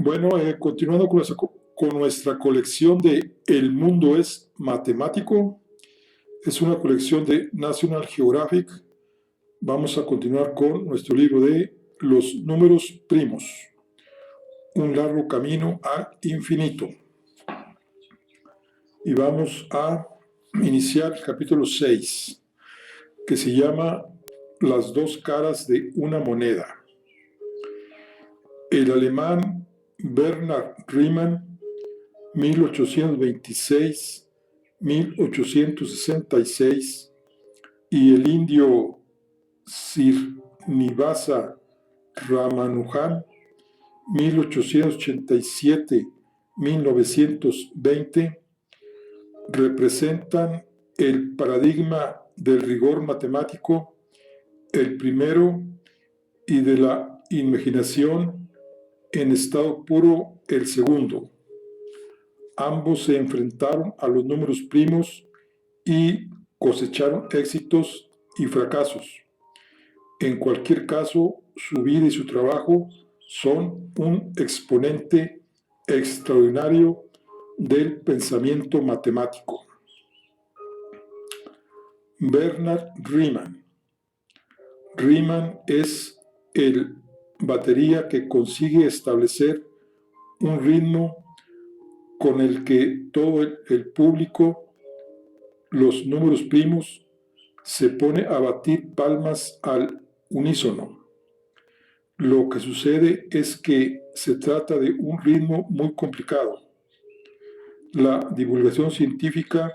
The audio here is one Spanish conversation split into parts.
Bueno, continuando con nuestra colección de El mundo es matemático, es una colección de National Geographic. Vamos a continuar con nuestro libro de Los números primos, un largo camino al infinito. Y vamos a iniciar el capítulo 6, que se llama Las dos caras de una moneda. El alemán Bernhard Riemann, 1826-1866, y el indio Srinivasa Ramanujan, 1887-1920, representan el paradigma del rigor matemático, el primero, y de la imaginación en estado puro, el segundo. Ambos se enfrentaron a los números primos y cosecharon éxitos y fracasos. En cualquier caso, su vida y su trabajo son un exponente extraordinario del pensamiento matemático. Bernhard Riemann. Riemann es el batería que consigue establecer un ritmo con el que todo el público, los números primos, se pone a batir palmas al unísono. Lo que sucede es que se trata de un ritmo muy complicado. La divulgación científica,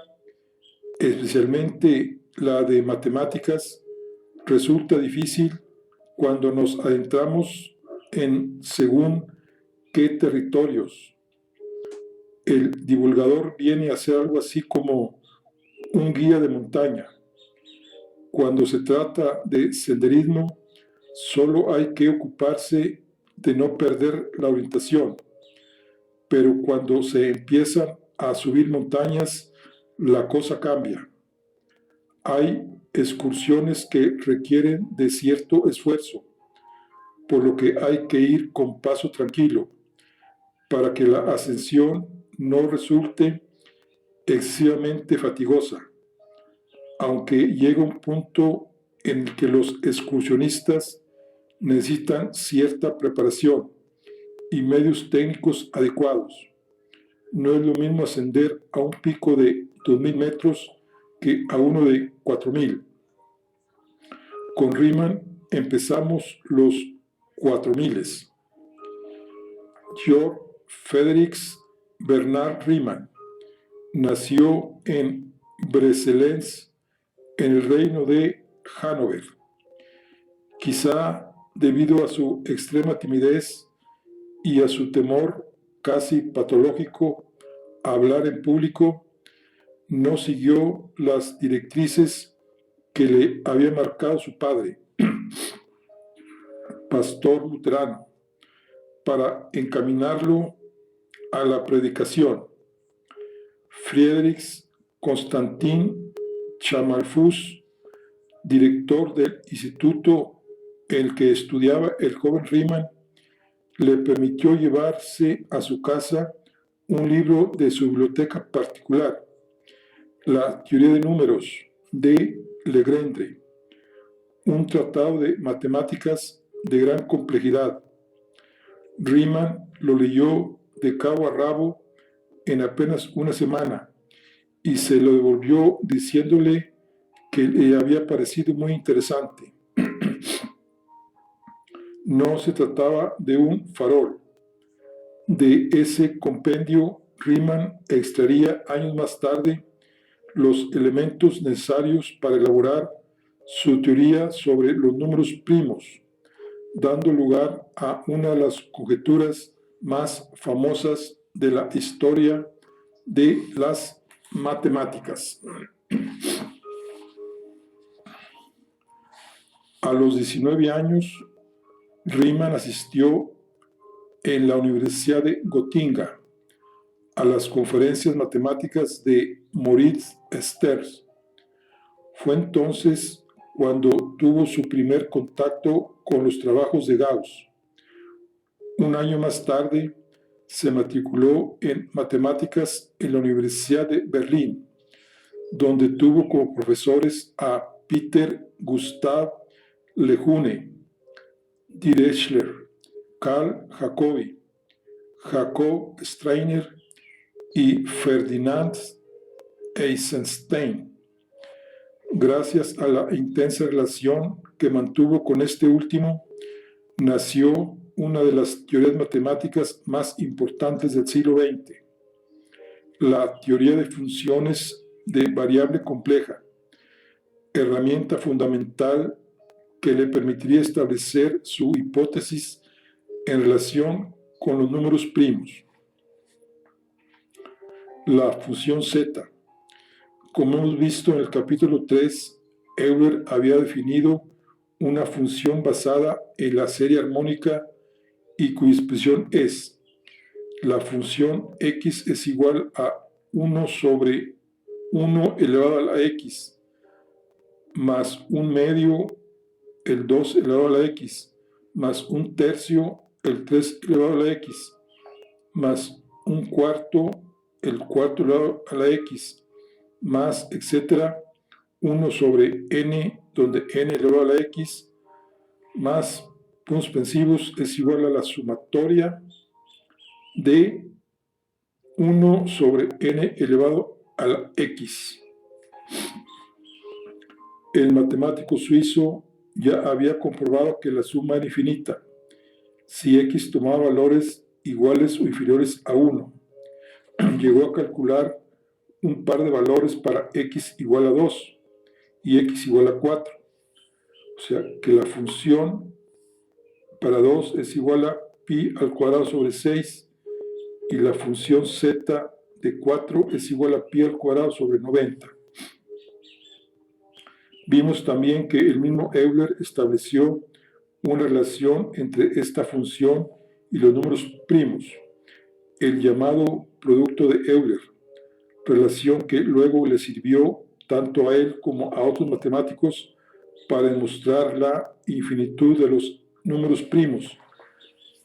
especialmente la de matemáticas, resulta difícil cuando nos adentramos en según qué territorios. El divulgador viene a ser algo así como un guía de montaña. Cuando se trata de senderismo, solo hay que ocuparse de no perder la orientación. Pero cuando se empiezan a subir montañas, la cosa cambia. Hay excursiones que requieren de cierto esfuerzo, por lo que hay que ir con paso tranquilo, para que la ascensión no resulte excesivamente fatigosa, aunque llega un punto en el que los excursionistas necesitan cierta preparación y medios técnicos adecuados. No es lo mismo ascender a un pico de 2.000 metros que a uno de 4.000. Con Riemann empezamos los 4.000. Georg Friedrich Bernhard Riemann nació en Breselz, en el reino de Hannover. Quizá debido a su extrema timidez y a su temor casi patológico a hablar en público, no siguió las directrices que le había marcado su padre, pastor luterano, para encaminarlo a la predicación. Friedrich Constantin Chamalfus, director del instituto en el que estudiaba el joven Riemann, le permitió llevarse a su casa un libro de su biblioteca particular, La teoría de números de Legendre, un tratado de matemáticas de gran complejidad. Riemann lo leyó de cabo a rabo en apenas una semana y se lo devolvió diciéndole que le había parecido muy interesante. No se trataba de un farol. De ese compendio, Riemann extraería años más tarde los elementos necesarios para elaborar su teoría sobre los números primos, dando lugar a una de las conjeturas más famosas de la historia de las matemáticas. A los 19 años, Riemann asistió en la Universidad de Gotinga a las conferencias matemáticas de Moritz Stern. Fue entonces cuando tuvo su primer contacto con los trabajos de Gauss. Un año más tarde, se matriculó en matemáticas en la Universidad de Berlín, donde tuvo como profesores a Peter Gustav Lejeune, Dirichlet, Carl Jacobi, Jacob Steiner y Ferdinand Eisenstein. Gracias a la intensa relación que mantuvo con este último, nació una de las teorías matemáticas más importantes del siglo XX, la teoría de funciones de variable compleja, herramienta fundamental que le permitiría establecer su hipótesis en relación con los números primos. La función Z. Como hemos visto en el capítulo 3, Euler había definido una función basada en la serie armónica y cuya expresión es: la función x es igual a 1 sobre 1 elevado a la x, más un medio, el 2 elevado a la x, más un tercio, el 3 elevado a la x, más un cuarto, el 4 elevado a la x, más, etcétera, 1 sobre n, donde n elevado a la x, más puntos suspensivos es igual a la sumatoria de 1 sobre n elevado a la x. El matemático suizo ya había comprobado que la suma era infinita si x tomaba valores iguales o inferiores a 1. Llegó a calcular un par de valores para x igual a 2 y x igual a 4. O sea que la función para 2 es igual a pi al cuadrado sobre 6 y la función z de 4 es igual a pi al cuadrado sobre 90. Vimos también que el mismo Euler estableció una relación entre esta función y los números primos, el llamado producto de Euler, relación que luego le sirvió tanto a él como a otros matemáticos para demostrar la infinitud de los números primos,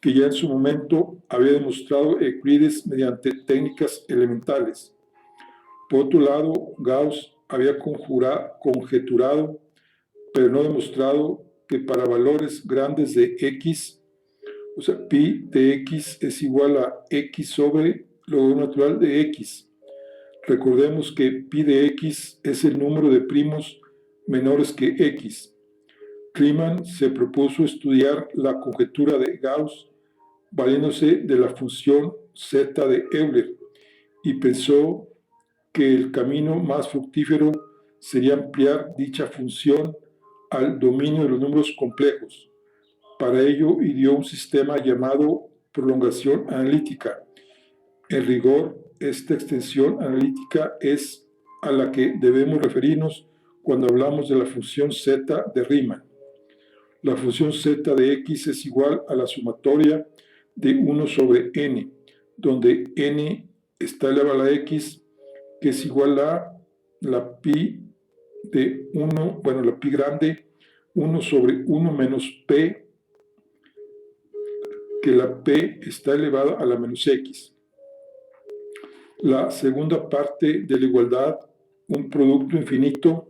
que ya en su momento había demostrado Euclides mediante técnicas elementales. Por otro lado, Gauss había conjeturado, pero no demostrado, que para valores grandes de x, o sea, pi de x es igual a x sobre logaritmo natural de x. Recordemos que pi de x es el número de primos menores que x. Riemann se propuso estudiar la conjetura de Gauss valiéndose de la función z de Euler y pensó que el camino más fructífero sería ampliar dicha función al dominio de los números complejos. Para ello ideó un sistema llamado prolongación analítica. En rigor, esta extensión analítica es a la que debemos referirnos cuando hablamos de la función z de Riemann. La función z de x es igual a la sumatoria de 1 sobre n, donde n está elevado a la x, que es igual a la pi de 1, bueno, la pi grande, 1 sobre 1 menos p, que la p está elevada a la menos x. La segunda parte de la igualdad, un producto infinito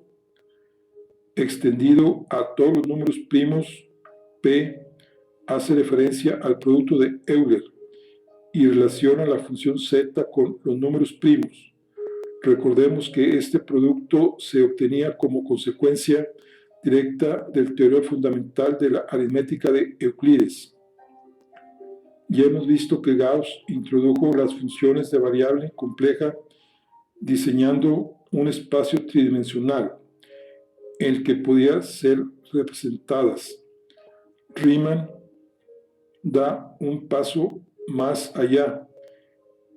extendido a todos los números primos, p, hace referencia al producto de Euler y relaciona la función z con los números primos. Recordemos que este producto se obtenía como consecuencia directa del teorema fundamental de la aritmética de Euclides. Ya hemos visto que Gauss introdujo las funciones de variable compleja diseñando un espacio tridimensional en el que podían ser representadas. Riemann da un paso más allá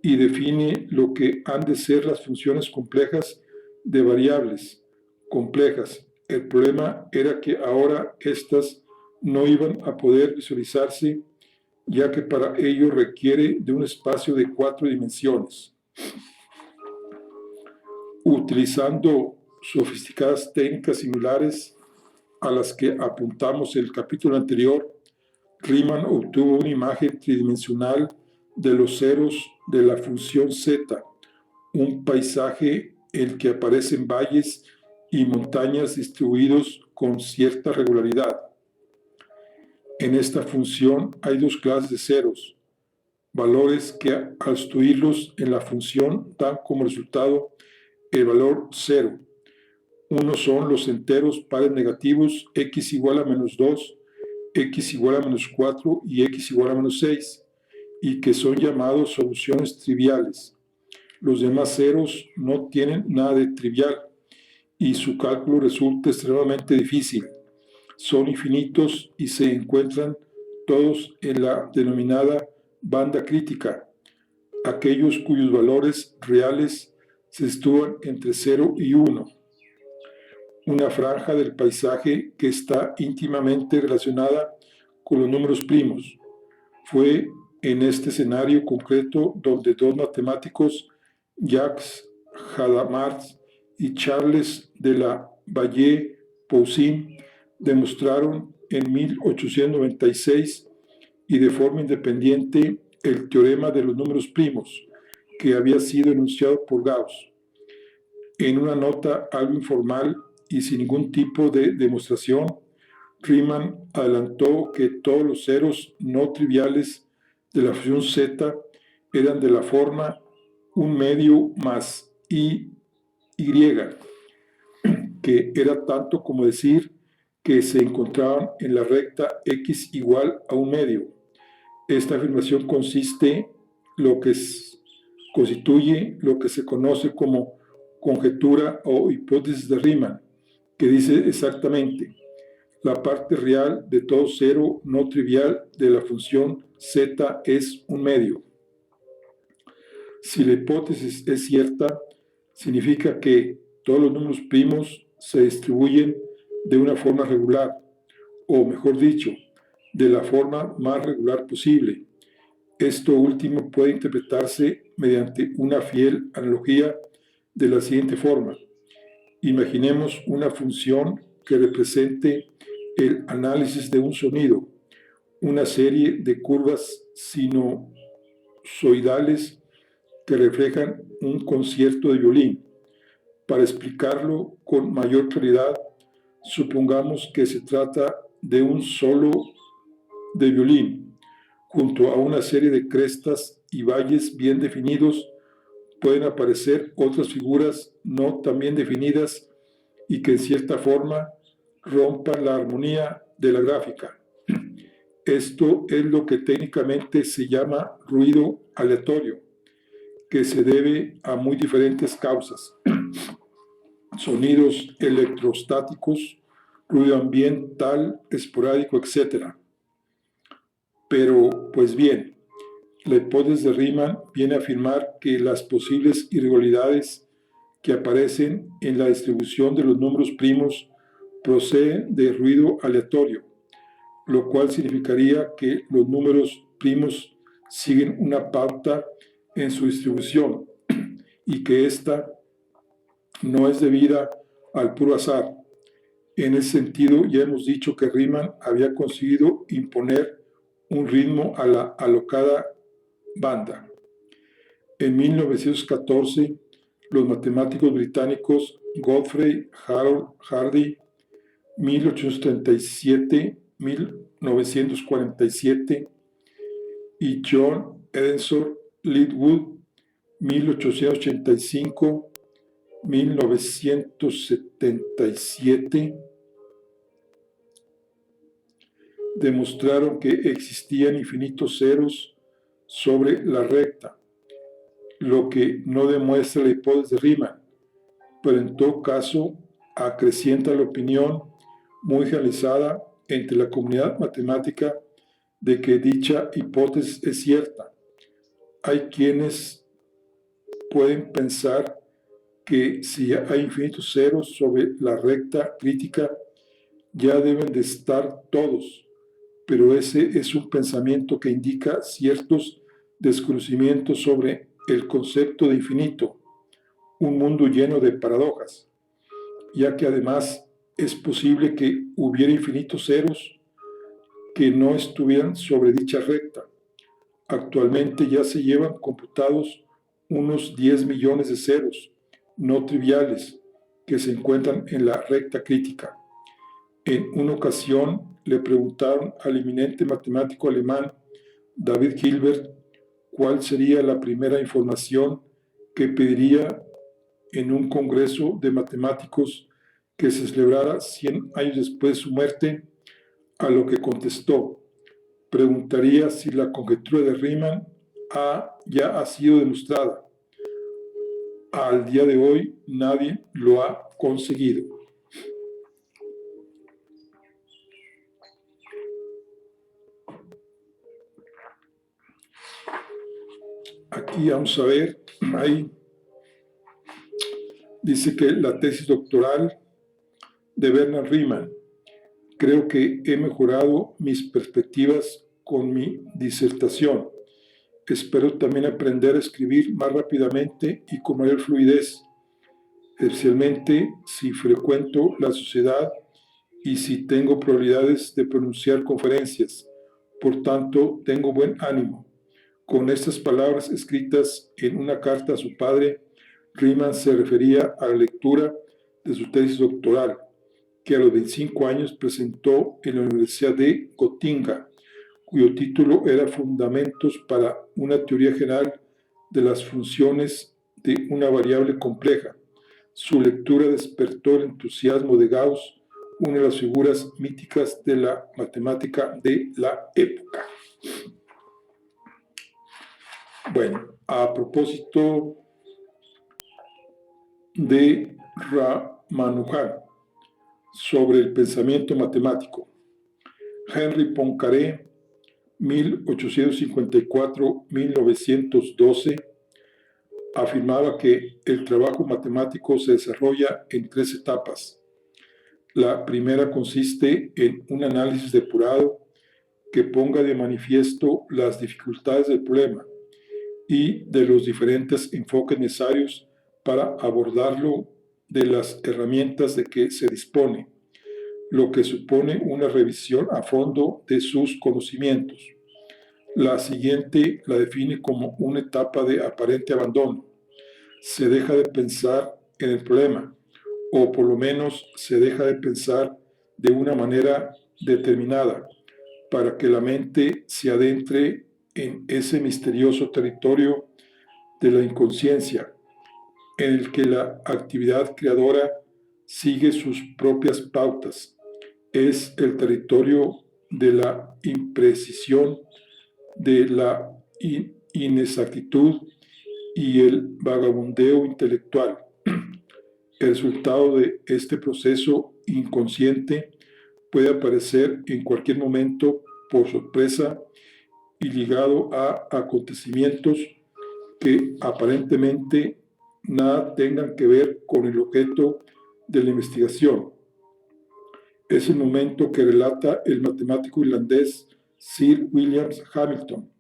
y define lo que han de ser las funciones complejas de variables complejas. El problema era que ahora estas no iban a poder visualizarse, ya que para ello requiere de un espacio de 4 dimensiones. Utilizando sofisticadas técnicas similares a las que apuntamos en el capítulo anterior, Riemann obtuvo una imagen tridimensional de los ceros de la función z, un paisaje en el que aparecen valles y montañas distribuidos con cierta regularidad. En esta función hay 2 clases de ceros, valores que al sustituirlos en la función dan como resultado el valor 0. Unos son los enteros pares negativos x igual a menos 2, x igual a menos 4 y x igual a menos 6, y que son llamados soluciones triviales. Los demás ceros no tienen nada de trivial y su cálculo resulta extremadamente difícil. Son infinitos y se encuentran todos en la denominada banda crítica, aquellos cuyos valores reales se sitúan entre 0 y 1. Una franja del paisaje que está íntimamente relacionada con los números primos. Fue en este escenario concreto donde 2 matemáticos, Jacques Hadamard y Charles de la Valle-Poussin, demostraron en 1896 y de forma independiente el teorema de los números primos, que había sido enunciado por Gauss. En una nota algo informal y sin ningún tipo de demostración, Riemann adelantó que todos los ceros no triviales de la función z eran de la forma 1 medio más y, que era tanto como decir que se encontraban en la recta x igual a 1 medio. Esta afirmación constituye lo que se conoce como conjetura o hipótesis de Riemann, que dice exactamente: la parte real de todo cero no trivial de la función z es 1 medio. Si la hipótesis es cierta, significa que todos los números primos se distribuyen de una forma regular, o mejor dicho, de la forma más regular posible. Esto último puede interpretarse mediante una fiel analogía de la siguiente forma. Imaginemos una función que represente el análisis de un sonido, una serie de curvas sinusoidales que reflejan un concierto de violín. Para explicarlo con mayor claridad, supongamos que se trata de un solo de violín. Junto a una serie de crestas y valles bien definidos, pueden aparecer otras figuras no tan bien definidas y que en cierta forma rompan la armonía de la gráfica. Esto es lo que técnicamente se llama ruido aleatorio, que se debe a muy diferentes causas: sonidos electrostáticos, ruido ambiental, esporádico, etc. Pero, pues bien, la hipótesis de Riemann viene a afirmar que las posibles irregularidades que aparecen en la distribución de los números primos proceden de ruido aleatorio, lo cual significaría que los números primos siguen una pauta en su distribución y que ésta no es debida al puro azar. En ese sentido, ya hemos dicho que Riemann había conseguido imponer un ritmo a la alocada banda. En 1914, los matemáticos británicos Godfrey Harold Hardy, 1837-1947, y John Edensor Lidwood, 1885-1977, demostraron que existían infinitos ceros sobre la recta, lo que no demuestra la hipótesis de Riemann, pero en todo caso acrecienta la opinión muy generalizada entre la comunidad matemática de que dicha hipótesis es cierta. Hay quienes pueden pensar que si hay infinitos ceros sobre la recta crítica, ya deben de estar todos, pero ese es un pensamiento que indica ciertos desconocimientos sobre el concepto de infinito, un mundo lleno de paradojas, ya que además es posible que hubiera infinitos ceros que no estuvieran sobre dicha recta. Actualmente ya se llevan computados unos 10 millones de ceros no triviales que se encuentran en la recta crítica. En una ocasión le preguntaron al eminente matemático alemán David Hilbert cuál sería la primera información que pediría en un congreso de matemáticos que se celebrara 100 años después de su muerte, a lo que contestó: preguntaría si la conjetura de Riemann ya ha sido demostrada. Al día de hoy nadie lo ha conseguido. Aquí vamos a ver, ahí dice que la tesis doctoral de Bernard Riemann. Creo que he mejorado mis perspectivas con mi disertación. Espero también aprender a escribir más rápidamente y con mayor fluidez, especialmente si frecuento la sociedad y si tengo probabilidades de pronunciar conferencias. Por tanto, tengo buen ánimo. Con estas palabras escritas en una carta a su padre, Riemann se refería a la lectura de su tesis doctoral, que a los 25 años presentó en la Universidad de Gotinga, cuyo título era Fundamentos para una teoría general de las funciones de una variable compleja. Su lectura despertó el entusiasmo de Gauss, una de las figuras míticas de la matemática de la época. Bueno, a propósito de Ramanujan, sobre el pensamiento matemático. Henri Poincaré, 1854-1912, afirmaba que el trabajo matemático se desarrolla en 3 etapas. La primera consiste en un análisis depurado que ponga de manifiesto las dificultades del problema y de los diferentes enfoques necesarios para abordarlo de las herramientas de que se dispone, lo que supone una revisión a fondo de sus conocimientos. La siguiente la define como una etapa de aparente abandono. Se deja de pensar en el problema, o por lo menos se deja de pensar de una manera determinada, para que la mente se adentre en ese misterioso territorio de la inconsciencia, en el que la actividad creadora sigue sus propias pautas. Es el territorio de la imprecisión, de la inexactitud y el vagabundeo intelectual. El resultado de este proceso inconsciente puede aparecer en cualquier momento por sorpresa y ligado a acontecimientos que aparentemente nada tengan que ver con el objeto de la investigación. Es el momento que relata el matemático irlandés Sir William Hamilton,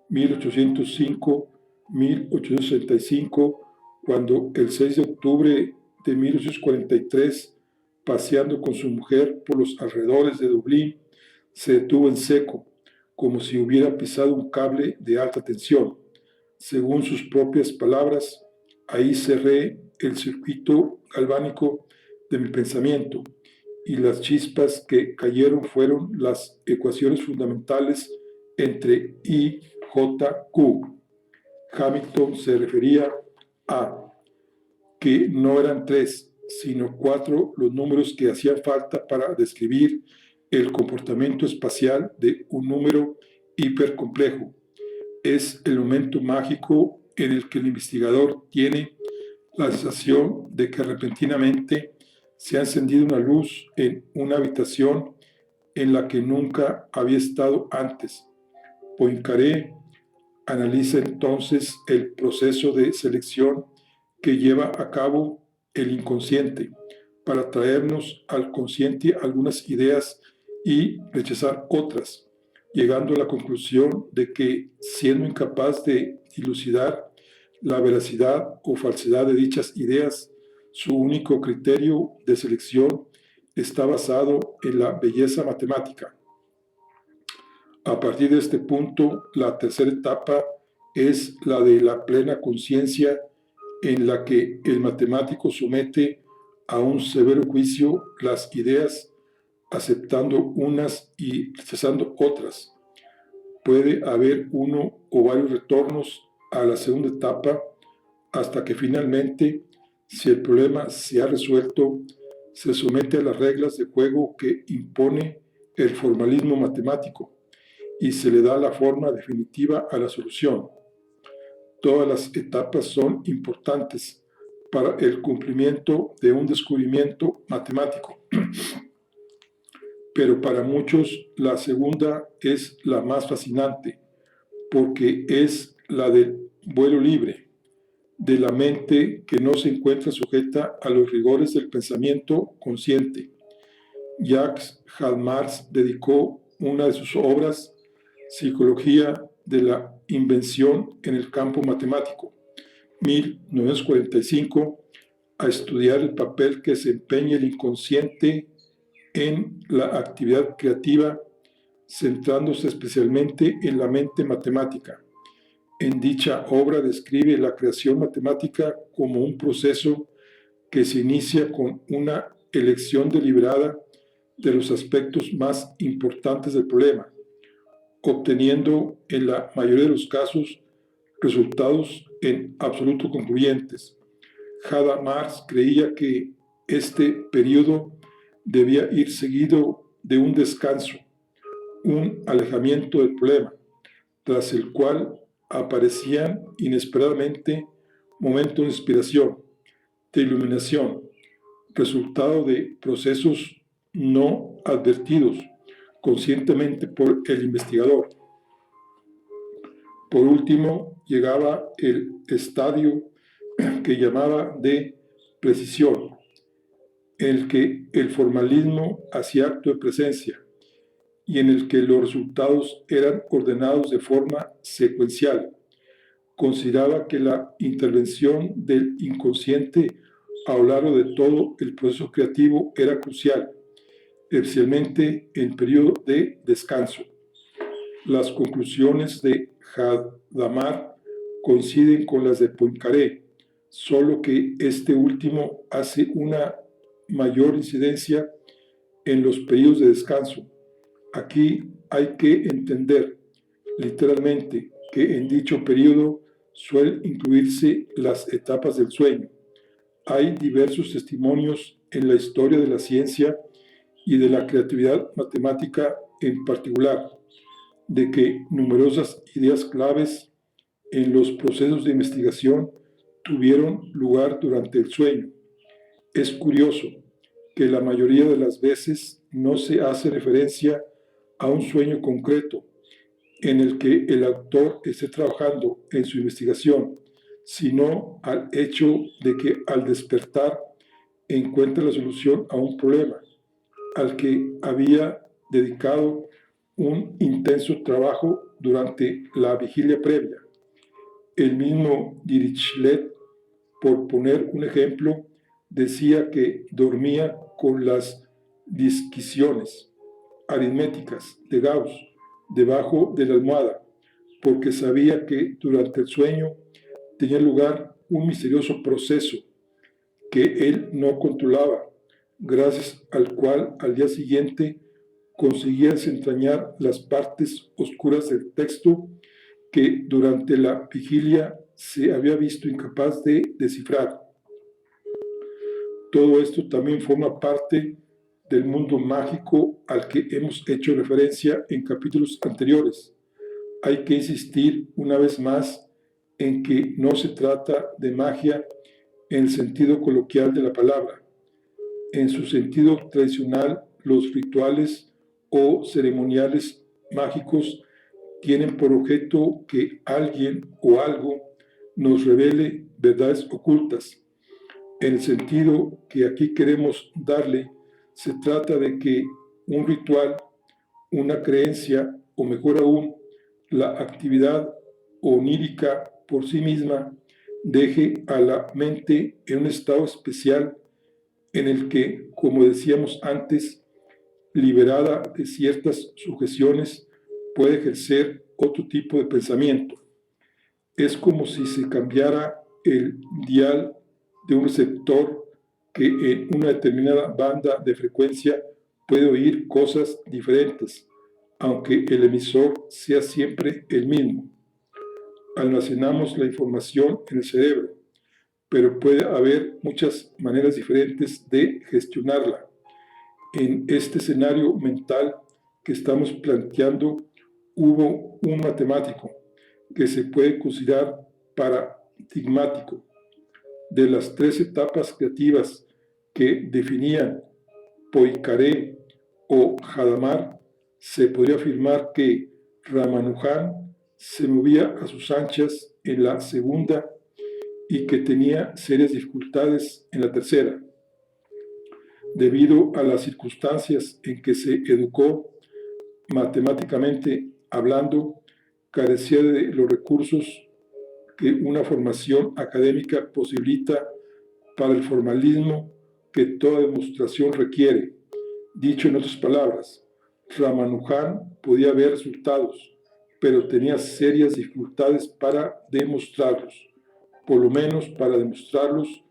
1805-1865, cuando el 6 de octubre de 1843, paseando con su mujer por los alrededores de Dublín, se detuvo en seco, como si hubiera pisado un cable de alta tensión. Según sus propias palabras, ahí cerré el circuito galvánico de mi pensamiento, y las chispas que cayeron fueron las ecuaciones fundamentales entre I y Q. Hamilton se refería a que no eran 3, sino 4 los números que hacían falta para describir el comportamiento espacial de un número hipercomplejo. Es el momento mágico en el que el investigador tiene la sensación de que repentinamente se ha encendido una luz en una habitación en la que nunca había estado antes. Poincaré analiza entonces el proceso de selección que lleva a cabo el inconsciente para traernos al consciente algunas ideas y rechazar otras, llegando a la conclusión de que, siendo incapaz de dilucidar la veracidad o falsedad de dichas ideas, su único criterio de selección está basado en la belleza matemática. A partir de este punto, la tercera etapa es la de la plena conciencia, en la que el matemático somete a un severo juicio las ideas, aceptando unas y rechazando otras. Puede haber uno o varios retornos a la segunda etapa hasta que finalmente, si el problema se ha resuelto, se somete a las reglas de juego que impone el formalismo matemático y se le da la forma definitiva a la solución. Todas las etapas son importantes para el cumplimiento de un descubrimiento matemático, pero para muchos la segunda es la más fascinante, porque es la del vuelo libre, de la mente que no se encuentra sujeta a los rigores del pensamiento consciente. Jacques Hadamard dedicó una de sus obras, Psicología de la Invención en el campo matemático, 1945, a estudiar el papel que desempeña el inconsciente en la actividad creativa, centrándose especialmente en la mente matemática. En dicha obra describe la creación matemática como un proceso que se inicia con una elección deliberada de los aspectos más importantes del problema, obteniendo en la mayoría de los casos resultados en absoluto concluyentes. Hadamard creía que este periodo debía ir seguido de un descanso, un alejamiento del problema, tras el cual aparecían inesperadamente momentos de inspiración, de iluminación, resultado de procesos no advertidos conscientemente por el investigador. Por último, llegaba el estadio que llamaba de precisión, en el que el formalismo hacía acto de presencia y en el que los resultados eran ordenados de forma secuencial. Consideraba que la intervención del inconsciente a lo largo de todo el proceso creativo era crucial, especialmente en periodo de descanso. Las conclusiones de Hadamard coinciden con las de Poincaré, solo que este último hace una mayor incidencia en los periodos de descanso. Aquí hay que entender literalmente que en dicho periodo suelen incluirse las etapas del sueño. Hay diversos testimonios en la historia de la ciencia y de la creatividad matemática en particular, de que numerosas ideas claves en los procesos de investigación tuvieron lugar durante el sueño. Es curioso que la mayoría de las veces no se hace referencia a un sueño concreto en el que el autor esté trabajando en su investigación, sino al hecho de que al despertar encuentra la solución a un problema al que había dedicado un intenso trabajo durante la vigilia previa. El mismo Dirichlet, por poner un ejemplo, decía que dormía con las disquisiciones aritméticas de Gauss debajo de la almohada, porque sabía que durante el sueño tenía lugar un misterioso proceso que él no controlaba, gracias al cual al día siguiente conseguía desentrañar las partes oscuras del texto que durante la vigilia se había visto incapaz de descifrar. Todo esto también forma parte del mundo mágico al que hemos hecho referencia en capítulos anteriores. Hay que insistir una vez más en que no se trata de magia en el sentido coloquial de la palabra. En su sentido tradicional, los rituales o ceremoniales mágicos tienen por objeto que alguien o algo nos revele verdades ocultas. En el sentido que aquí queremos darle, se trata de que un ritual, una creencia o mejor aún, la actividad onírica por sí misma deje a la mente en un estado especial en el que, como decíamos antes, liberada de ciertas sujeciones, puede ejercer otro tipo de pensamiento. Es como si se cambiara el dial de un receptor que en una determinada banda de frecuencia puede oír cosas diferentes, aunque el emisor sea siempre el mismo. Almacenamos la información en el cerebro, pero puede haber muchas maneras diferentes de gestionarla. En este escenario mental que estamos planteando, hubo un matemático que se puede considerar paradigmático. De las 3 etapas creativas que definían Poincaré o Hadamard, se podría afirmar que Ramanujan se movía a sus anchas en la segunda y que tenía serias dificultades en la tercera. Debido a las circunstancias en que se educó, matemáticamente hablando, carecía de los recursos que una formación académica posibilita para el formalismo que toda demostración requiere. Dicho en otras palabras, Ramanujan podía ver resultados, pero tenía serias dificultades para demostrarlos, por lo menos para demostrarlos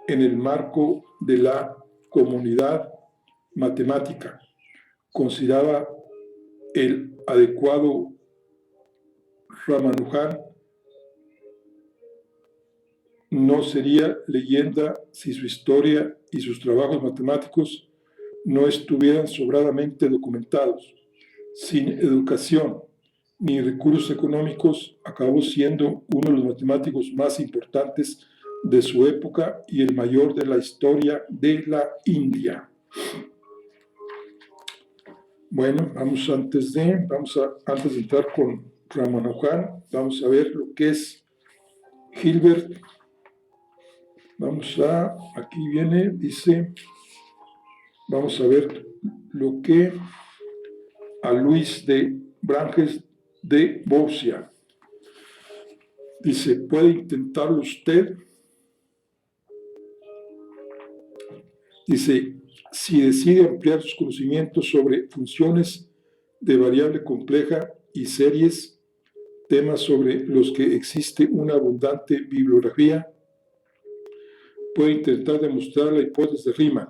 en el marco de la comunidad matemática. Consideraba el adecuado Ramanujan no sería leyenda si su historia y sus trabajos matemáticos no estuvieran sobradamente documentados. Sin educación ni recursos económicos, acabó siendo uno de los matemáticos más importantes de su época y el mayor de la historia de la India. Bueno, antes de entrar con Ramanujan, vamos a ver lo que es Hilbert. Aquí viene, dice, vamos a ver lo que a Luis de Brandes de Borgia. Dice, puede intentarlo usted. Dice, si decide ampliar sus conocimientos sobre funciones de variable compleja y series, temas sobre los que existe una abundante bibliografía, puede intentar demostrar la hipótesis de Riemann.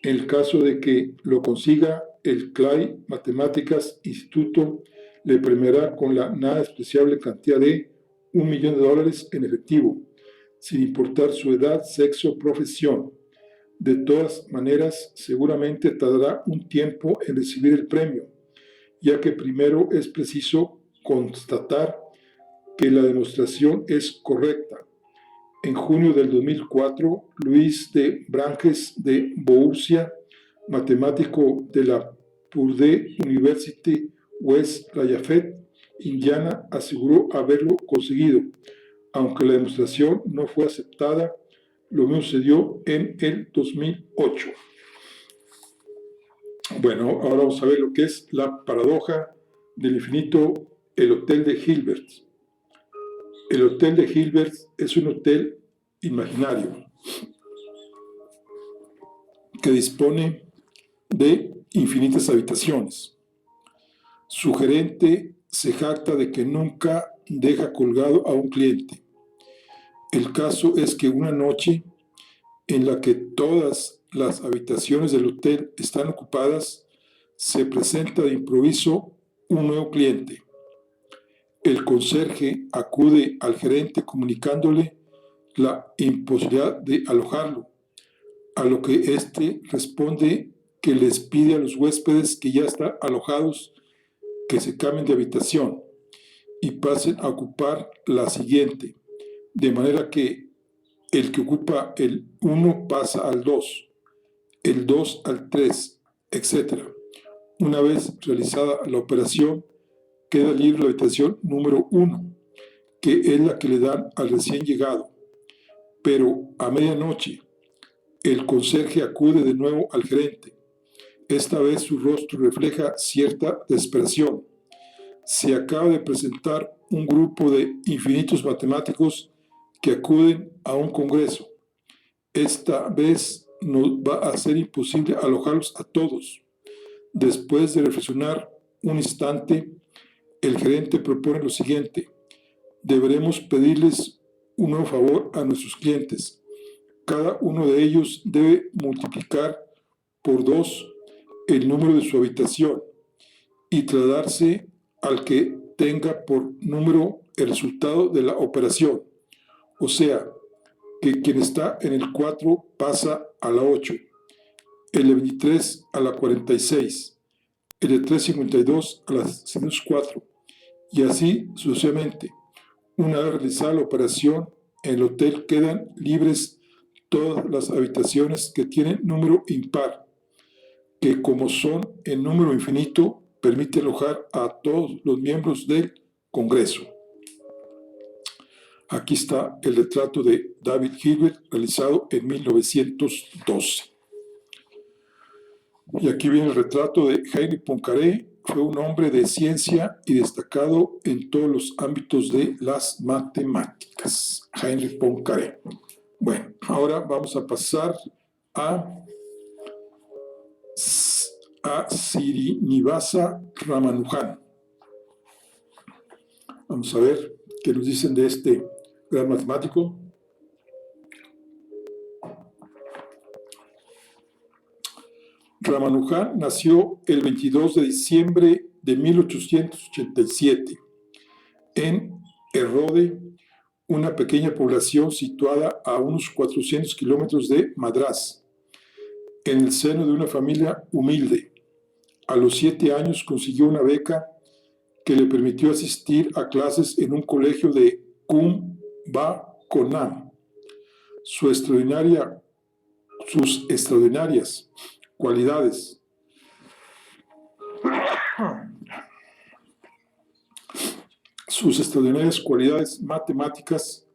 En el caso de que lo consiga, el Clay Matemáticas Instituto le premiará con la nada despreciable cantidad de $1.000.000 en efectivo, sin importar su edad, sexo o profesión. De todas maneras, seguramente tardará un tiempo en recibir el premio, ya que primero es preciso constatar que la demostración es correcta. En junio del 2004, Luis de Brandes de Borgia, matemático de la Purdue University West Lafayette, Indiana, aseguró haberlo conseguido, aunque la demostración no fue aceptada. Lo mismo sucedió en el 2008. Bueno, ahora vamos a ver lo que es la paradoja del infinito, el Hotel de Hilbert. El Hotel de Hilbert es un hotel imaginario que dispone de infinitas habitaciones. Su gerente se jacta de que nunca deja colgado a un cliente. El caso es que una noche en la que todas las habitaciones del hotel están ocupadas, se presenta de improviso un nuevo cliente. El conserje acude al gerente comunicándole la imposibilidad de alojarlo, a lo que éste responde que les pide a los huéspedes que ya están alojados que se cambien de habitación y pasen a ocupar la siguiente, de manera que el que ocupa el 1 pasa al 2, el 2 al 3, etc. Una vez realizada la operación, queda libre la habitación número 1, que es la que le dan al recién llegado. Pero a medianoche, el conserje acude de nuevo al gerente. Esta vez su rostro refleja cierta desesperación. Se acaba de presentar un grupo de infinitos matemáticos que acuden a un congreso. Esta vez nos va a ser imposible alojarlos a todos. Después de reflexionar un instante, el gerente propone lo siguiente: deberemos pedirles un nuevo favor a nuestros clientes. Cada uno de ellos debe multiplicar por 2 el número de su habitación y trasladarse al que tenga por número el resultado de la operación. O sea, que quien está en el 4 pasa a la 8, el de 23 a la 46, el de 352 a la 604, y así sucesivamente. Una vez realizada la operación, en el hotel quedan libres todas las habitaciones que tienen número impar, que como son en número infinito, permite alojar a todos los miembros del Congreso. Aquí está el retrato de David Hilbert realizado en 1912. Y aquí viene el retrato de Heinrich Poincaré. Fue un hombre de ciencia y destacado en todos los ámbitos de las matemáticas. Heinrich Poincaré. Bueno, ahora vamos a pasar a Srinivasa Ramanujan. Vamos a ver qué nos dicen de este gran matemático. Ramanujan nació el 22 de diciembre de 1887 en Erode, una pequeña población situada a unos 400 kilómetros de Madrás, en el seno de una familia humilde. A los 7 años consiguió una beca que le permitió asistir a clases en un colegio de Kumbhakonam. Sus extraordinarias cualidades matemáticas,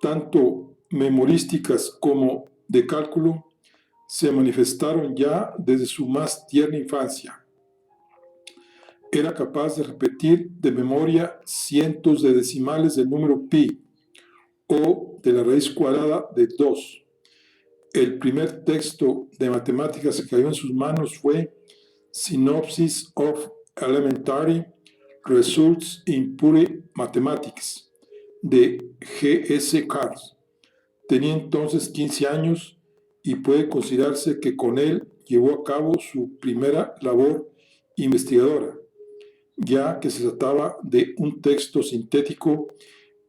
tanto memorísticas como de cálculo, se manifestaron ya desde su más tierna infancia. Era capaz de repetir de memoria cientos de decimales del número pi o de la raíz cuadrada de 2. El primer texto de matemáticas que cayó en sus manos fue Synopsis of Elementary Results in Pure Mathematics, de G.S. Carr. Tenía entonces 15 años y puede considerarse que con él llevó a cabo su primera labor investigadora, ya que se trataba de un texto sintético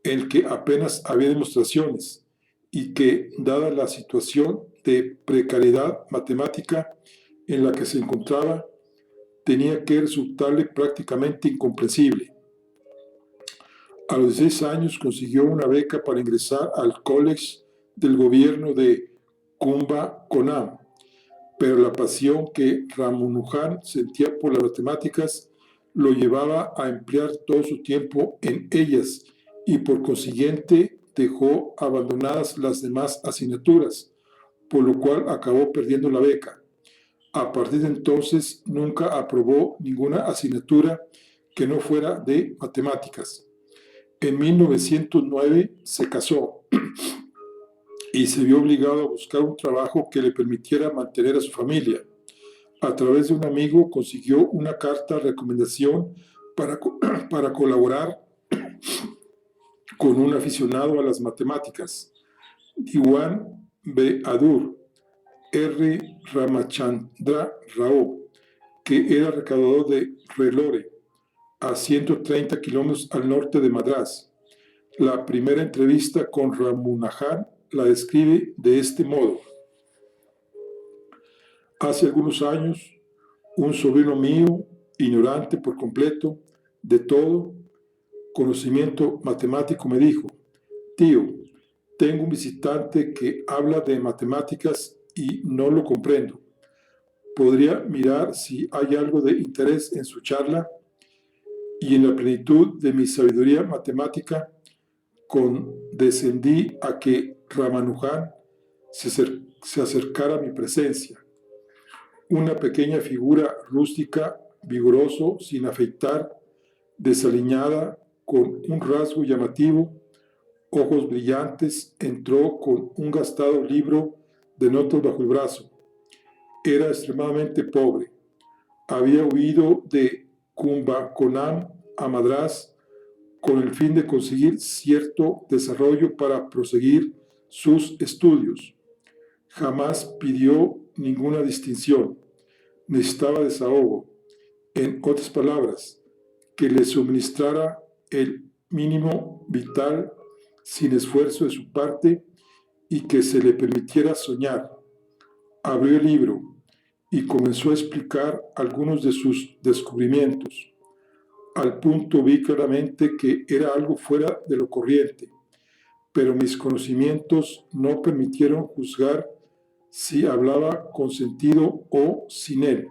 en el que apenas había demostraciones y que, dada la situación de precariedad matemática en la que se encontraba, tenía que resultarle prácticamente incomprensible. A los 16 años consiguió una beca para ingresar al college del gobierno de Kumbhakonam, pero la pasión que Ramanujan sentía por las matemáticas lo llevaba a emplear todo su tiempo en ellas y por consiguiente dejó abandonadas las demás asignaturas, por lo cual acabó perdiendo la beca. A partir de entonces nunca aprobó ninguna asignatura que no fuera de matemáticas. En 1909 se casó y se vio obligado a buscar un trabajo que le permitiera mantener a su familia. A través de un amigo consiguió una carta de recomendación para colaborar con un aficionado a las matemáticas, Diwan Bahadur R. Ramachandra Rao, que era recaudador de Relore, a 130 kilómetros al norte de Madrás. La primera entrevista con Ramanujan la describe de este modo: hace algunos años, un sobrino mío, ignorante por completo de todo conocimiento matemático, me dijo: tío, tengo un visitante que habla de matemáticas y no lo comprendo. ¿Podría mirar si hay algo de interés en su charla? Y en la plenitud de mi sabiduría matemática, condescendí a que Ramanujan se acercara a mi presencia. una pequeña figura rústica, vigoroso, sin afeitar, desaliñada, con un rasgo llamativo, ojos brillantes, entró con un gastado libro de notas bajo el brazo. Era extremadamente pobre. Había huido de Kumbakonam a Madrás con el fin de conseguir cierto desarrollo para proseguir sus estudios. Jamás pidió ninguna distinción. Necesitaba desahogo. En otras palabras, que le suministrara el mínimo vital sin esfuerzo de su parte y que se le permitiera soñar. Abrió el libro y comenzó a explicar algunos de sus descubrimientos. Al punto vi claramente que era algo fuera de lo corriente, pero mis conocimientos no permitieron juzgar si hablaba con sentido o sin él.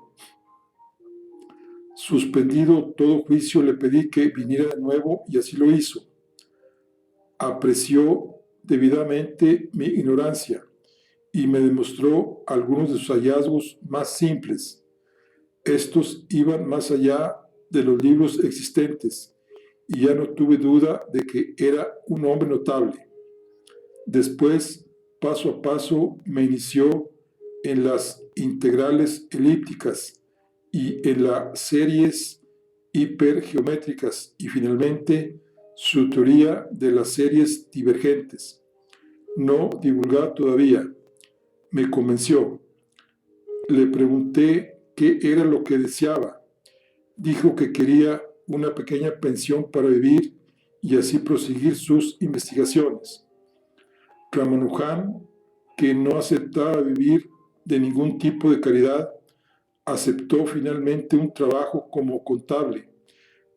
Suspendido todo juicio, le pedí que viniera de nuevo y así lo hizo. Apreció debidamente mi ignorancia y me demostró algunos de sus hallazgos más simples. Estos iban más allá de los libros existentes y ya no tuve duda de que era un hombre notable. Después, paso a paso, me inició en las integrales elípticas y en las series hipergeométricas y finalmente su teoría de las series divergentes. No divulgada todavía. Me convenció. Le pregunté qué era lo que deseaba. Dijo que quería una pequeña pensión para vivir y así proseguir sus investigaciones. Ramanujan, que no aceptaba vivir de ningún tipo de caridad, aceptó finalmente un trabajo como contable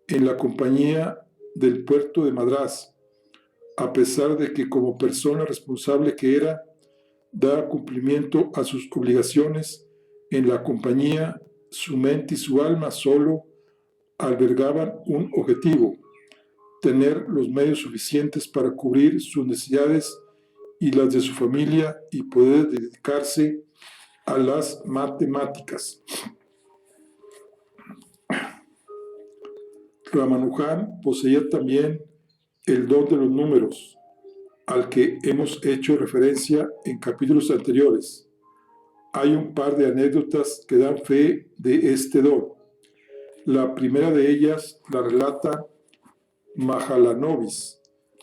en la compañía del puerto de Madrás, a pesar de que como persona responsable que era, daba cumplimiento a sus obligaciones en la compañía, su mente y su alma solo albergaban un objetivo: tener los medios suficientes para cubrir sus necesidades y las de su familia y poder dedicarse a las matemáticas. Ramanujan poseía también el don de los números, al que hemos hecho referencia en capítulos anteriores. Hay un par de anécdotas que dan fe de este don. La primera de ellas la relata Mahalanobis,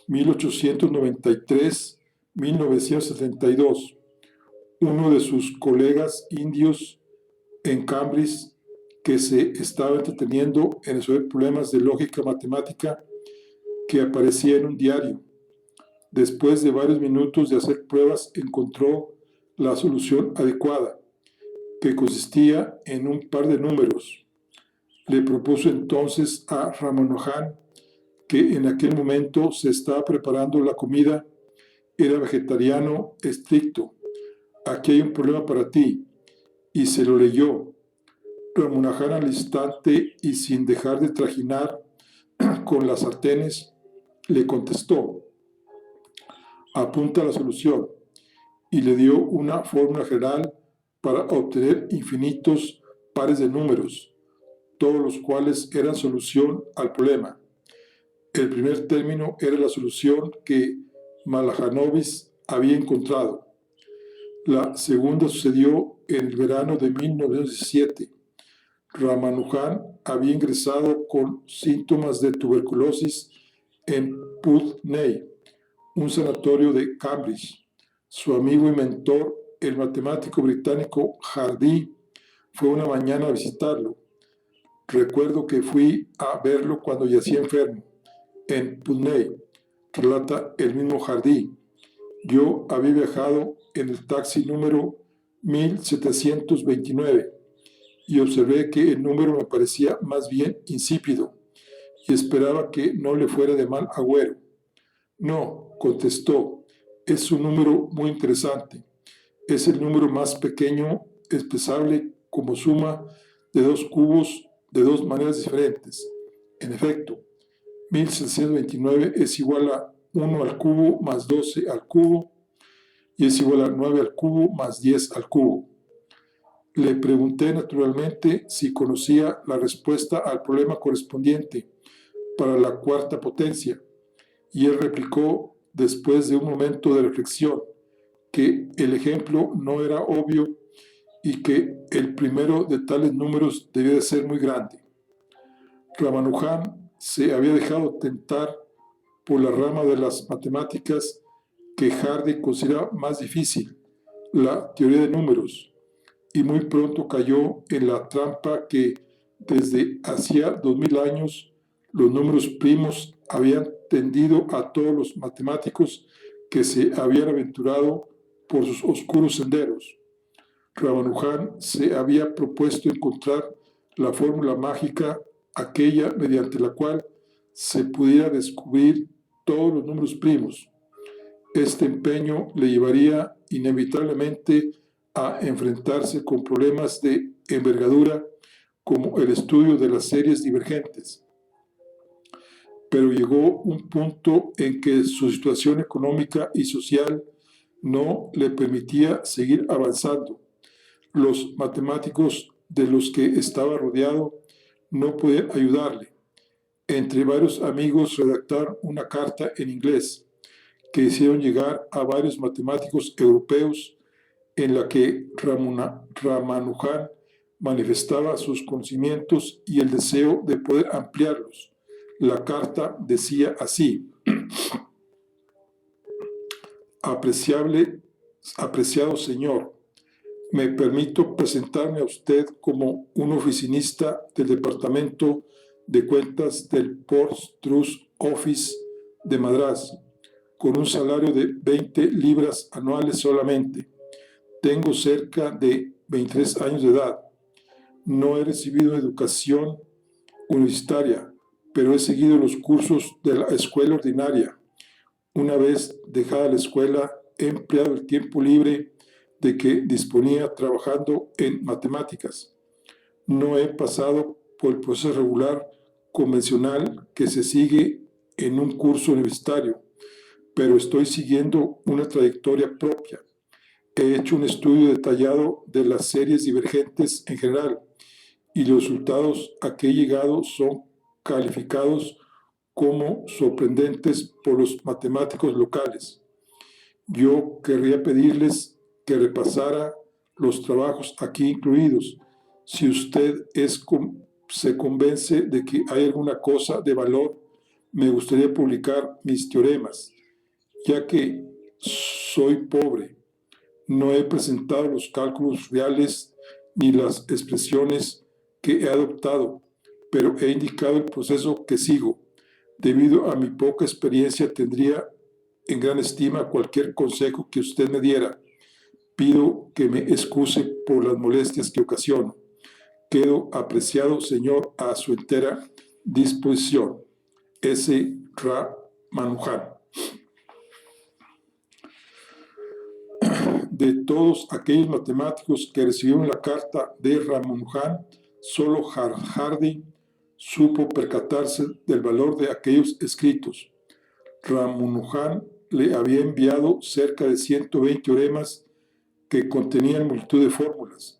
1893-1972, uno de sus colegas indios en Cambridge que se estaba entreteniendo en resolver problemas de lógica matemática que aparecía en un diario. Después de varios minutos de hacer pruebas, encontró la solución adecuada, que consistía en un par de números. Le propuso entonces a Ramanujan, que en aquel momento se estaba preparando la comida, era vegetariano estricto. Aquí hay un problema para ti. Y se lo leyó. Ramanujan al instante y sin dejar de trajinar con las sartenes, le contestó: apunta la solución, y le dio una fórmula general para obtener infinitos pares de números, todos los cuales eran solución al problema. El primer término era la solución que Mahalanobis había encontrado. La segunda sucedió en el verano de 1917. Ramanujan había ingresado con síntomas de tuberculosis en Putney, un sanatorio de Cambridge. Su amigo y mentor, el matemático británico Hardy, fue una mañana a visitarlo. Recuerdo que fui a verlo cuando yacía enfermo en Putney, relata el mismo Hardy. Yo había viajado en el taxi número 1729 y observé que el número me parecía más bien insípido y esperaba que no le fuera de mal agüero. No, contestó, es un número muy interesante. Es el número más pequeño expresable como suma de dos cubos de dos maneras diferentes. En efecto, 1729 es igual a 1 al cubo más 12 al cubo y es igual a 9 al cubo más 10 al cubo. Le pregunté naturalmente si conocía la respuesta al problema correspondiente para la cuarta potencia, y él replicó, después de un momento de reflexión, que el ejemplo no era obvio y que el primero de tales números debía de ser muy grande. Ramanujan se había dejado tentar por la rama de las matemáticas que Hardy considera más difícil, la teoría de números, y muy pronto cayó en la trampa que desde hacía 2000 años los números primos habían tendido a todos los matemáticos que se habían aventurado por sus oscuros senderos. Ramanujan se había propuesto encontrar la fórmula mágica, aquella mediante la cual se pudiera descubrir todos los números primos. Este empeño le llevaría inevitablemente a enfrentarse con problemas de envergadura como el estudio de las series divergentes. Pero llegó un punto en que su situación económica y social no le permitía seguir avanzando. Los matemáticos de los que estaba rodeado no podían ayudarle. Entre varios amigos redactaron una carta en inglés que hicieron llegar a varios matemáticos europeos en la que Ramanujan manifestaba sus conocimientos y el deseo de poder ampliarlos. La carta decía así: apreciado señor, me permito presentarme a usted como un oficinista del Departamento de Cuentas del Port Trust Office de Madrás, con un salario de 20 libras anuales solamente. Tengo cerca de 23 años de edad. No he recibido educación universitaria, pero he seguido los cursos de la escuela ordinaria. Una vez dejada la escuela, he empleado el tiempo libre de que disponía trabajando en matemáticas. No he pasado por el proceso regular convencional que se sigue en un curso universitario, pero estoy siguiendo una trayectoria propia. He hecho un estudio detallado de las series divergentes en general y los resultados a que he llegado son calificados como sorprendentes por los matemáticos locales. Yo querría pedirles que repasara los trabajos aquí incluidos. Si usted se convence de que hay alguna cosa de valor, me gustaría publicar mis teoremas, ya que soy pobre. No he presentado los cálculos reales ni las expresiones que he adoptado, pero he indicado el proceso que sigo. Debido a mi poca experiencia, tendría en gran estima cualquier consejo que usted me diera. Pido que me excuse por las molestias que ocasiono. Quedo, apreciado señor, a su entera disposición. S. Ramanujan. De todos aquellos matemáticos que recibieron la carta de Ramanujan, solo Hardy supo percatarse del valor de aquellos escritos. Ramanujan le había enviado cerca de 120 teoremas que contenían multitud de fórmulas.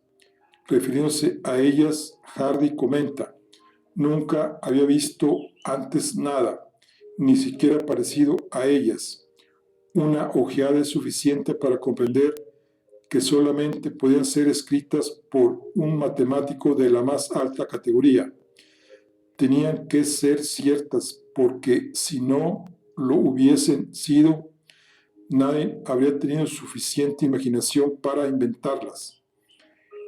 Refiriéndose a ellas, Hardy comenta: nunca había visto antes nada, ni siquiera parecido a ellas. Una ojeada es suficiente para comprender que solamente podían ser escritas por un matemático de la más alta categoría. Tenían que ser ciertas porque si no lo hubiesen sido, nadie habría tenido suficiente imaginación para inventarlas.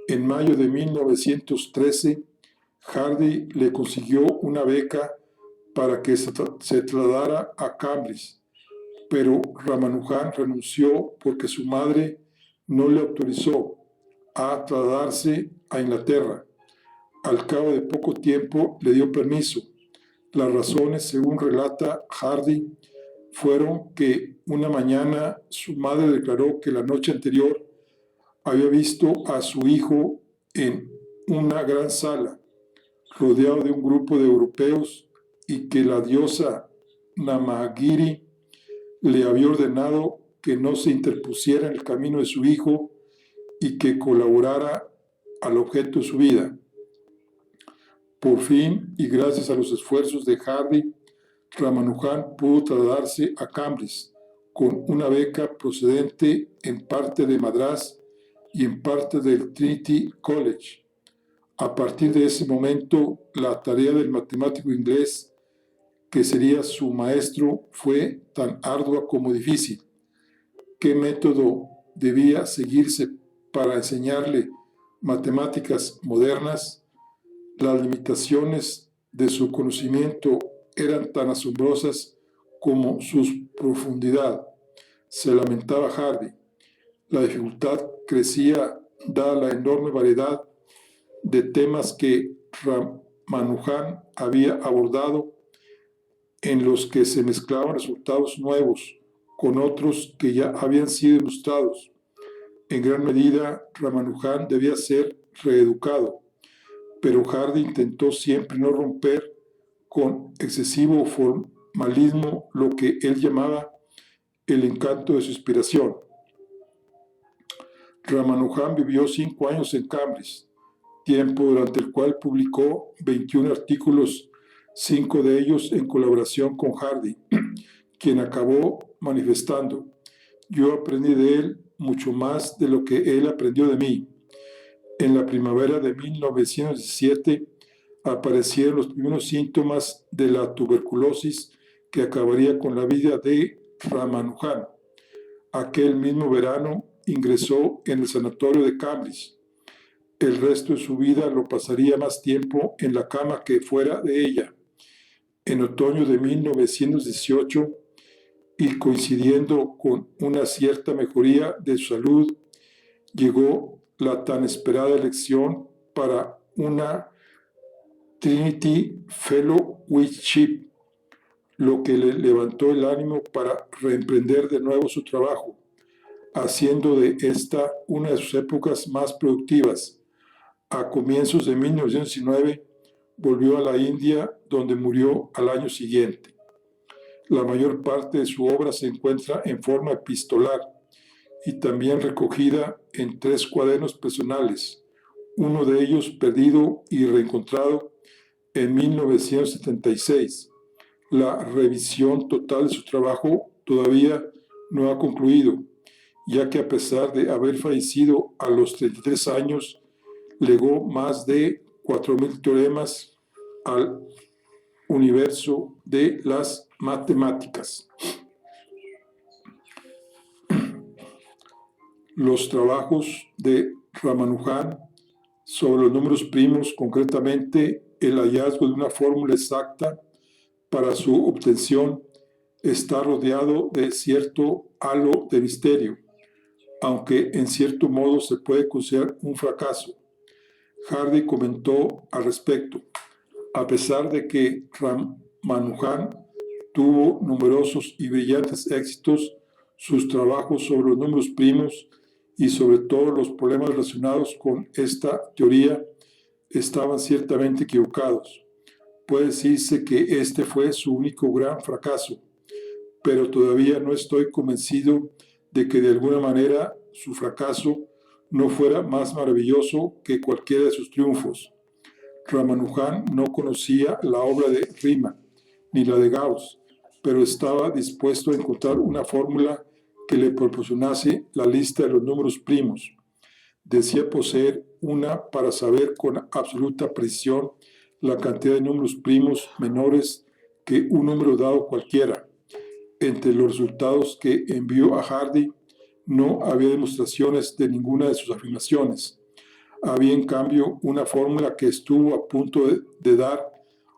En mayo de 1913, Hardy le consiguió una beca para que se trasladara a Cambridge, pero Ramanujan renunció porque su madre no le autorizó a trasladarse a Inglaterra. Al cabo de poco tiempo le dio permiso. Las razones, según relata Hardy, fueron que una mañana su madre declaró que la noche anterior había visto a su hijo en una gran sala, rodeado de un grupo de europeos, y que la diosa Namagiri le había ordenado que no se interpusiera en el camino de su hijo y que colaborara al objeto de su vida. Por fin, y gracias a los esfuerzos de Hardy, Ramanujan pudo trasladarse a Cambridge con una beca procedente en parte de Madrás y en parte del Trinity College. A partir de ese momento, la tarea del matemático inglés, que sería su maestro, fue tan ardua como difícil. ¿Qué método debía seguirse para enseñarle matemáticas modernas? Las limitaciones de su conocimiento eran tan asombrosas como su profundidad, se lamentaba Hardy. La dificultad crecía dada la enorme variedad de temas que Ramanujan había abordado, en los que se mezclaban resultados nuevos con otros que ya habían sido ilustrados. En gran medida, Ramanujan debía ser reeducado, pero Hardy intentó siempre no romper con excesivo formalismo lo que él llamaba el encanto de su inspiración. Ramanujan vivió 5 años en Cambridge, tiempo durante el cual publicó 21 artículos, 5 de ellos en colaboración con Hardy, quien acabó manifestando: yo aprendí de él mucho más de lo que él aprendió de mí. En la primavera de 1917 aparecieron los primeros síntomas de la tuberculosis que acabaría con la vida de Ramanujan. Aquel mismo verano ingresó en el sanatorio de Cambridge. El resto de su vida lo pasaría más tiempo en la cama que fuera de ella. En otoño de 1918, y coincidiendo con una cierta mejoría de su salud, llegó la tan esperada elección para una Trinity Fellowship, lo que le levantó el ánimo para reemprender de nuevo su trabajo, haciendo de esta una de sus épocas más productivas. A comienzos de 1919 volvió a la India, donde murió al año siguiente. La mayor parte de su obra se encuentra en forma epistolar y también recogida en 3 cuadernos personales, uno de ellos perdido y reencontrado en 1976. La revisión total de su trabajo todavía no ha concluido, ya que a pesar de haber fallecido a los 33 años, legó más de 4.000 teoremas al universo de las matemáticas. Los trabajos de Ramanujan sobre los números primos, concretamente el hallazgo de una fórmula exacta para su obtención, está rodeado de cierto halo de misterio, aunque en cierto modo se puede considerar un fracaso. Hardy comentó al respecto: a pesar de que Ramanujan tuvo numerosos y brillantes éxitos, sus trabajos sobre los números primos y sobre todo los problemas relacionados con esta teoría estaban ciertamente equivocados. Puede decirse que este fue su único gran fracaso, pero todavía no estoy convencido de que de alguna manera su fracaso no fuera más maravilloso que cualquiera de sus triunfos. Ramanujan no conocía la obra de Riemann ni la de Gauss, pero estaba dispuesto a encontrar una fórmula que le proporcionase la lista de los números primos. Decía poseer una para saber con absoluta precisión la cantidad de números primos menores que un número dado cualquiera. Entre los resultados que envió a Hardy no había demostraciones de ninguna de sus afirmaciones. Había en cambio una fórmula que estuvo a punto de dar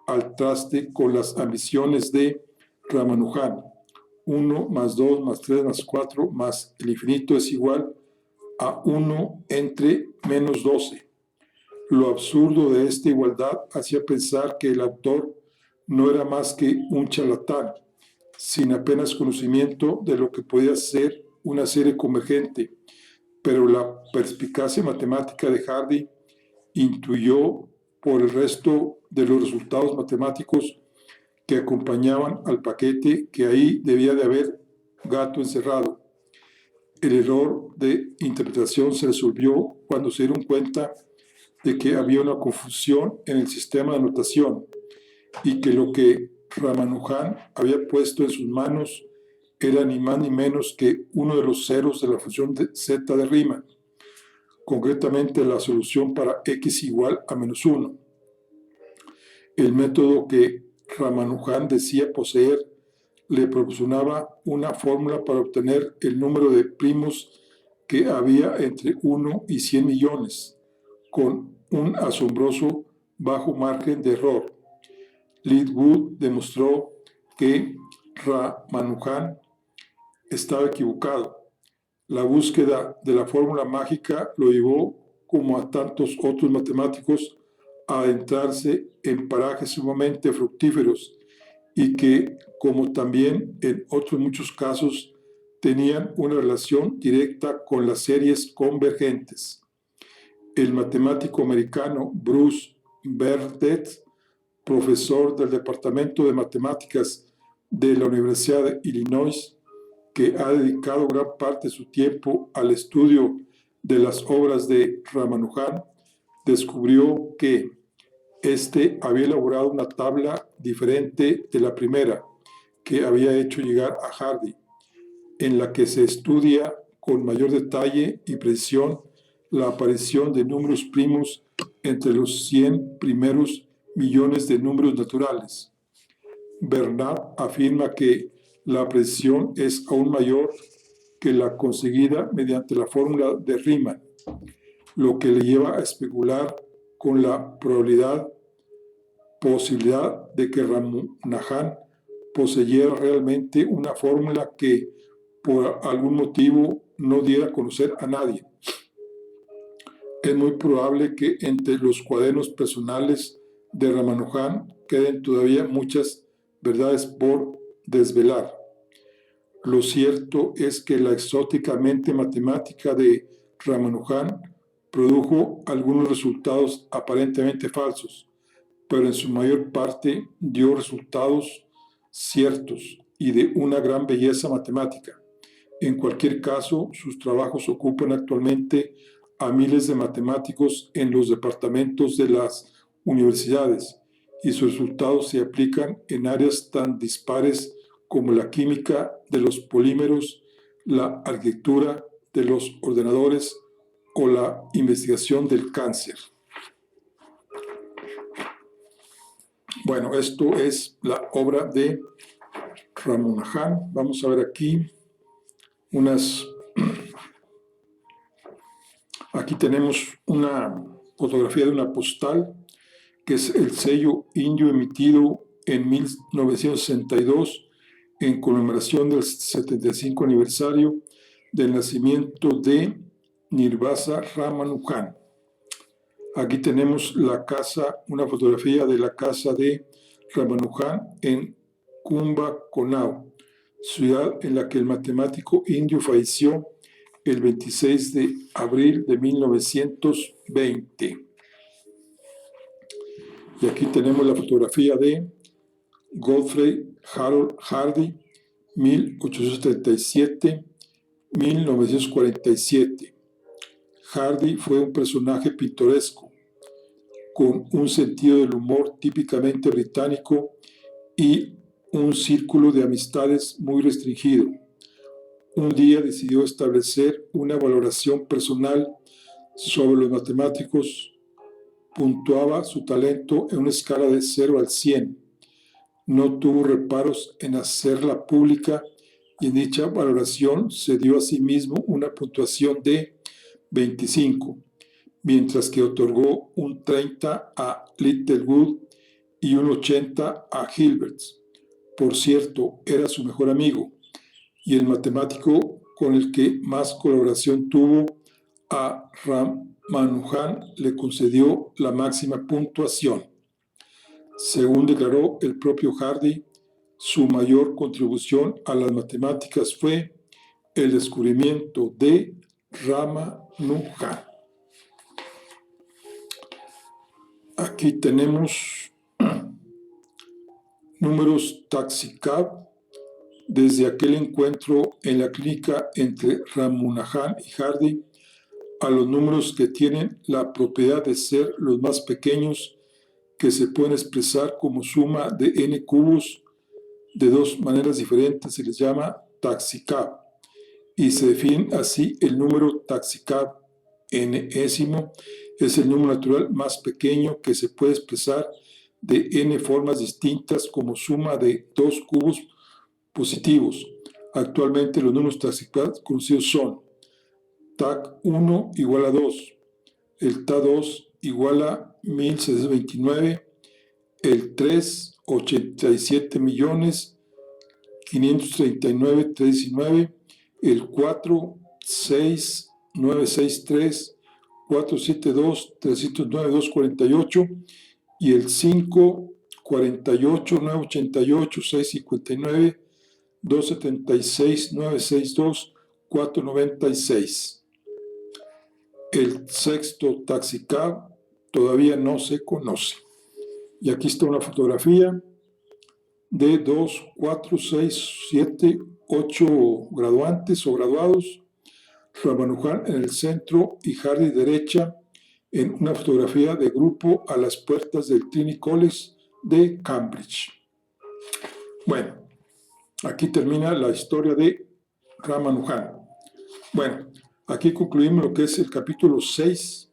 al traste con las ambiciones de Ramanujan. 1 más 2 más 3 más 4 más el infinito es igual a 1 entre menos 12. Lo absurdo de esta igualdad hacía pensar que el autor no era más que un charlatán, sin apenas conocimiento de lo que podía ser una serie convergente, pero la perspicacia matemática de Hardy intuyó por el resto de los resultados matemáticos que acompañaban al paquete que ahí debía de haber gato encerrado. El error de interpretación se resolvió cuando se dieron cuenta de que había una confusión en el sistema de notación y que lo que Ramanujan había puesto en sus manos era ni más ni menos que uno de los ceros de la función de z de Riemann, concretamente la solución para x igual a -1. El método que Ramanujan decía poseer le proporcionaba una fórmula para obtener el número de primos que había entre 1 y 100 millones, con un asombroso bajo margen de error. Littwood demostró que Ramanujan estaba equivocado. La búsqueda de la fórmula mágica lo llevó, como a tantos otros matemáticos, a adentrarse en parajes sumamente fructíferos y que, como también en otros muchos casos, tenían una relación directa con las series convergentes. El matemático americano Bruce Berndt, profesor del Departamento de Matemáticas de la Universidad de Illinois, que ha dedicado gran parte de su tiempo al estudio de las obras de Ramanujan, descubrió que este había elaborado una tabla diferente de la primera que había hecho llegar a Hardy, en la que se estudia con mayor detalle y precisión la aparición de números primos entre los 100 primeros millones de números naturales. Bernard afirma que la precisión es aún mayor que la conseguida mediante la fórmula de Riemann, lo que le lleva a especular con la posibilidad de que Ramanujan poseyera realmente una fórmula que por algún motivo no diera a conocer a nadie. Es muy probable que entre los cuadernos personales de Ramanujan queden todavía muchas verdades por desvelar. Lo cierto es que la exótica mente matemática de Ramanujan produjo algunos resultados aparentemente falsos, pero en su mayor parte dio resultados ciertos y de una gran belleza matemática. En cualquier caso, sus trabajos ocupan actualmente a miles de matemáticos en los departamentos de las universidades y sus resultados se aplican en áreas tan dispares como la química de los polímeros, la arquitectura de los ordenadores o la investigación del cáncer. Bueno, esto es la obra de Ramanujan. Vamos a ver aquí aquí tenemos una fotografía de una postal, que es el sello indio emitido en 1962 en conmemoración del 75 aniversario del nacimiento de Nirvasa Ramanujan. Aquí tenemos la casa, una fotografía de la casa de Ramanujan en Kumbakonam, ciudad en la que el matemático indio falleció el 26 de abril de 1920. Y aquí tenemos la fotografía de Godfrey Harold Hardy, 1837-1947. Hardy fue un personaje pintoresco, con un sentido del humor típicamente británico y un círculo de amistades muy restringido. Un día decidió establecer una valoración personal sobre los matemáticos. Puntuaba su talento en una escala de 0 al 100. No tuvo reparos en hacerla pública y en dicha valoración se dio a sí mismo una puntuación de 25, mientras que otorgó un 30 a Littlewood y un 80 a Hilbert. Por cierto, era su mejor amigo y el matemático con el que más colaboración tuvo. A Ramanujan le concedió la máxima puntuación. Según declaró el propio Hardy, su mayor contribución a las matemáticas fue el descubrimiento de Ramanujan. Aquí tenemos números taxicab desde aquel encuentro en la clínica entre Ramanujan y Hardy. a los números que tienen la propiedad de ser los más pequeños, que se pueden expresar como suma de n cubos de dos maneras diferentes, se les llama taxicab, y se define así el número taxicab n-ésimo, es el número natural más pequeño que se puede expresar de n formas distintas como suma de dos cubos positivos. Actualmente los números taxicab conocidos son TAC1 igual a 2, el TAC2 igual a 1729, el 3, 87.539.319, el 4, 6, 963, 472, 309, 248 y el 5, 48, 988, 659, 276, 962, 496. El sexto taxicab todavía no se conoce. Y aquí está una fotografía de 2, 4, 6, 7, 8 graduantes o graduados, Ramanujan en el centro y Hardy derecha, en una fotografía de grupo a las puertas del Trinity College de Cambridge. Bueno, aquí termina la historia de Ramanujan. Bueno, aquí concluimos lo que es el capítulo 6.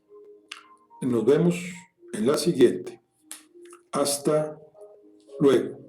Nos vemos en la siguiente. Hasta luego.